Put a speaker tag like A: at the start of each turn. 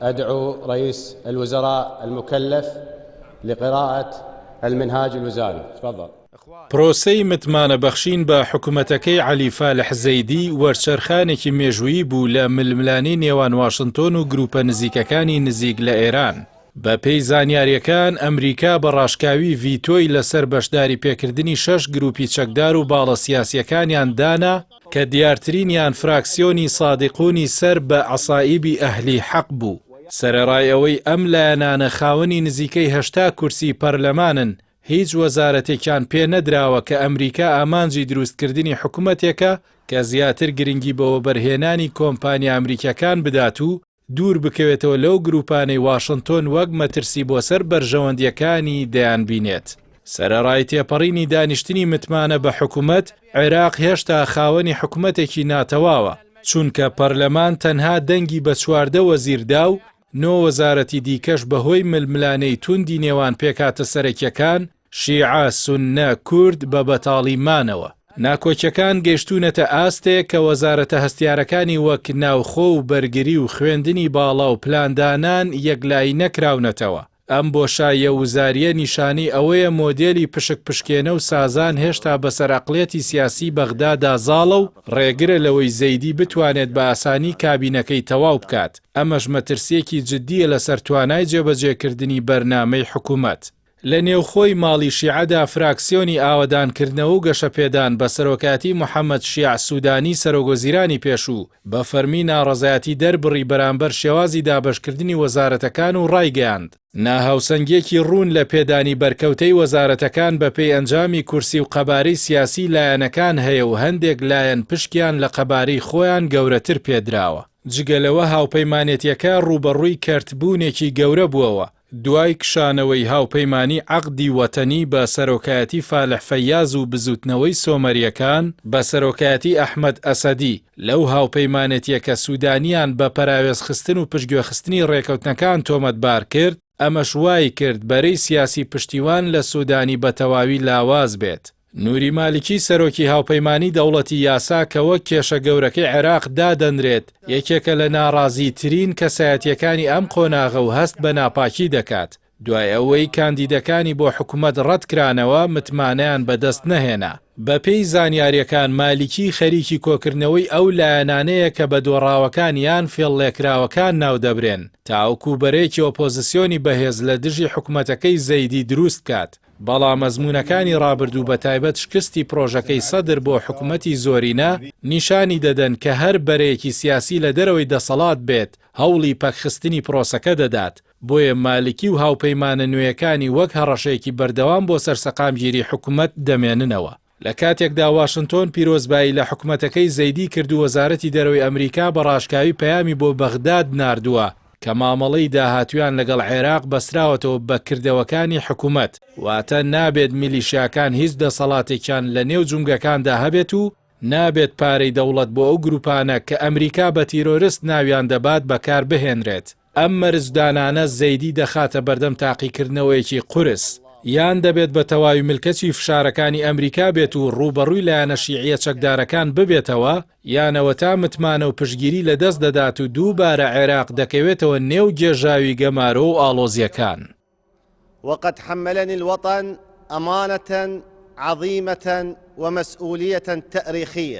A: أدعو رئيس الوزراء المكلف لقراءة المنهاج الوزاري. تفضل.
B: پرۆسەی متمانەبەخشین بە حکوومەتەکەی عەلی فالح زەیدی وەرچەرخانێکی مێژوویی بوو لە ململانەی نێوان واشنتۆن و گروپە نزیکەکانی نزیک لە ئێران. بە پێی زانیاریەکان ئەمریکا بە ڕاشکاوی ڤیتۆی لەسەر بەشداری پێکردنی 6 گروپی چەکدار و باڵە سیاسیەکانیان دانا کە دیارترینیان فراکسیۆنی سادقونی سەر بە عەسائیبی ئەهلی حەق بوو. سەرەڕای ئەوەی ئەم لایەنانە خاوەنی نزیکەی 80 کورسی پەرلەمانن، هیچ وەزارەتێکیان پێ نەدراوە کە ئەمریکا ئامانجی دروستکردنی حکوومەتێکە کە زیاتر گرنگی بەوە بەرهێنانی کۆمپانیا ئەمریکەکان بدات و دوور بکەوێتەوە لەو گروپانەی واشنتۆن وەک مەترسی بۆ سەر بەرژەوەندیەکانی دەیان بینێت. سەرەڕای تێپەڕینی دانیشتنی متمانە بە حکوومەت، عێراق هێشتا خاوەنی حکوومەتێکی ناتەواوە، چونکە پەرلەمان تەنها دەنگی بە 14 وەزیردا و 9 وەزارەتی دیکەش بەهۆی ململانەی توندی نێوان پێکاتە سەرەکیەکان، شیعە، سوننە، کورد بە بەتاڵی مانەوە. ناکۆچەکان گەیشتونەتە ئاستێک کە وەزارەتە هەستیارەکانی وەک ناوخۆ و بەرگری و خوێندنی باڵا و پلاندانان یەکلایی نەکراونەتەوە. ئەم بۆشاییە وزاریە نیشانی ئەوەیە مۆدێلی پشک پشکێنە و سازان هێشتا بەسەر عەقڵێتی سیاسی بەغدادا زاڵە و ڕێگرە لەوەی زەیدی بتوانێت بە ئاسانی کابینەکەی تەواو بکات. ئەمەش مەترسیەکی جددیە لەسەر توانای جێبەجێکردنی بەرنامەی حکوومەت. لە نێوخۆی ماڵی شیعەدا فراکسیۆنی ئاوەدانکردنەوە و گەشەپێدان بە سەرۆکاتی محەممەد شیع سوودانی سەرۆگۆزیرانی پێشوو بە فەرمی ناڕەزایەتی دەربڕی بەرامبەر شێوازی دابەشکردنی وەزارەتەکان و ڕایگەیاند. ناهاوسەنگێکی ڕوون لە پێدانی بەرکەوتەی وەزارەتەکان بە پێی ئەنجامی کورسی و قەبارەی سیاسی لایەنەکان هەیە و هەندێک لایەن پشکیان لە قەبارەی خۆیان گەورەتر پێدراوە. جگەلەوە هاوپەیمانێتیەکە ڕوبەڕووی کەرتبوونێکی گەورە بووەوە. دوای کشانەوەی هاوپەیمانی عەقدی وەتەنی بە سەرۆکایەتی فالح فەیاز و بزوتنەوەی سۆمەریەکان بە سەرۆکایەتی ئەحمەد ئەسەدی، لەو هاوپەیمانێتیەکە سوودانیان بە پەراوێزخستن و پشتگوێخستنی ڕێکەوتنەکان تۆمەتبار کرد، ئەمەش وای کرد بەرەی سیاسی پشتیوان لە سوودانی بە تەواوی لاواز بێت. نوری مالیکی سەرۆکی هاوپەیمانی دەوڵەتی یاسا کە وەک کێشە گەورەکەی عێراق دادەنرێت، یەکێکە لە ناڕازیترین کەسایەتیەکانی ئەم قۆناغە و هەست بە ناپاکی دەکات. دوای ئەوەی کاندیدەکانی بۆ حکوومەت ڕەتکرانەوە متمانەیان بەدەست نەهێنا. بە پێی زانیاریەکان مالیکی خەریکی کۆکردنەوەی ئەو لایەنانەیە کە بە دۆڕاوەکان یان فێڵڵێکراوەکان ناو دەبرێن تاوەکو بەرێکی ئۆپۆزیسیۆنی بەهێز لە دژی حکوومەتەکەی زەیدی دروست کات. بەڵام مەزمونونەکانی ڕابردوو بە تایبەت شکستی پرۆژەکەی سەدر بۆ حکوومەتی زۆرینە نیشانی دەدەن کە هەر بەرەیەکی سیاسی لە دەرەوەی دەسەڵات بێت هەوڵی پەکخستنی پرۆسەکە دەدات. بۆیە مالکی و هاوپەیمانە نوێیەکانی وەک هەڕەشەیەکی بەردەوام بۆ سەرسەقامگیری حکوومەت دەمێننەوە. لە کاتێکدا واشنتۆن پیرۆزبایی لە حکوومەتەکەی زەیدی کرد و وەزارەتی دەرەوەی ئەمریکا بە ڕاشکاوی پەیامی بۆ بەغداد ناردووە کە مامەڵەی داهاتویان لەگەڵ عێراق بەسراوەتەوە بە کردەوەکانی حکوومەت، واتە نابێت میلیشیاکان هیچ دەسەڵاتێکیان لە نێو جونگەکاندا هەبێت و نابێت پارەی دەوڵەت بۆ ئەو گروپانە کە ئەمریکا بە تیرۆریست ناویان دەبات بەکار بهێنرێت. ئەم مەرجدانانە زەیدی دەخاتە بەردەم تاقیکردنەوەیەکی قورس، یان دەبێت بە تەواوی ملکەتی فشارەکانی ئەمریکا بێت و ڕوبەڕووی لایەنە شیعیە چەکدارەکان ببێتەوە، یانەوە تا متمانە و پشگیری لەدەست دەدات و دووبارە عێراق دەکەوێتەوە نێو گێژاوی گەمارۆ و ئاڵۆزیەکان.
C: وقد حملني الوطن أمانة عظيمة ومسؤولية تاريخية